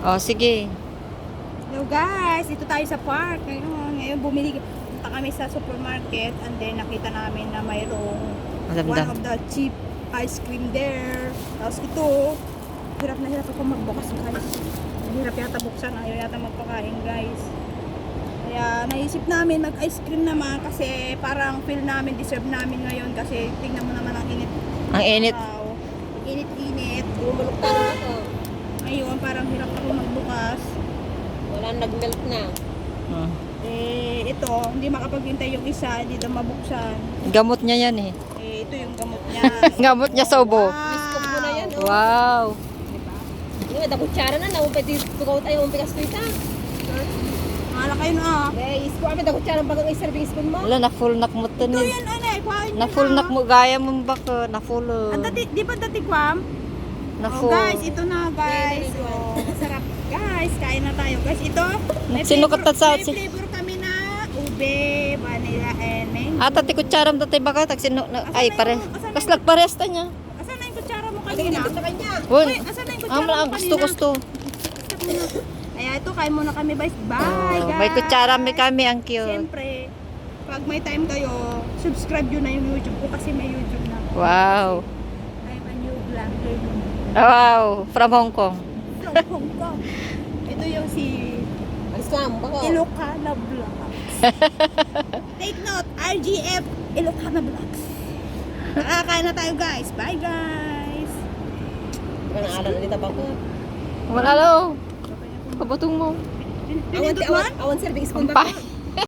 Oh, sige. Hello guys, dito tayo sa park. Ngayon bumili punta kami sa supermarket and then nakita namin na mayroong one of the cheap ice cream there. Tapos ito, hirap na hirap ako magbukas guys. Hirap yata buksan, ayaw yata magpakain guys. Kaya naisip namin mag-ice cream naman kasi parang feel namin, deserve namin ngayon kasi tingnan mo naman ang init. Ang init. Wow. Ang init-init. Bumulok pa na ako. Ngayon parang hirap ako magbukas. Wala nag-melt na. Ito, hindi makapaghintay yung isa, hindi daw mabuksan. Gamot niya yan eh. Ito yung gamot niya. Gamot niya sa ubo. Miskop mo na yan, oh. Wow. Diba? Yung ada kutsara na, pwede tugaw tayo ang pikas tuita. Mahala kayo na. Guys, kung kami da kutsara bagang i-serving spoon mo. Wala, na full nak mo to Ito ni. yan, kuhain Na full nak mo, gaya mo baka. Na full. At dati, di ba dati kwam? Na Oh, full. guys, ito na guys. Oh, masarap. Guys, kain na tayo. Guys, ito. Sino ka sa- may flavor kami na ube, vanilla, and mango. Tati kutsaram tati baka tag sino ay pare. Kaslag pares ta niya. Asan na yung kutsara mo Sige, kanina? dito sa kanya. Won. Uy, asan na yung kutsara mo Ang kanina? gusto. Ayan, ito, kain muna kami guys. Bye guys. May kutsara may kami ang cute. Siyempre, pag may time kayo, subscribe yun na yung YouTube ko kasi may YouTube na. Wow. I'm a new vlogger Wow, from Hong Kong. from Hong Kong. Ito yung si Alis ka mo, bako. Ilocana Vlogs. Take note, RGF Ilocana Vlogs. Nakakain na tayo guys. Bye guys. Diba naalan na dito bako? Wala lo. Kabutong mo. Pinindot mo? Awan serving spoon Pa. bako.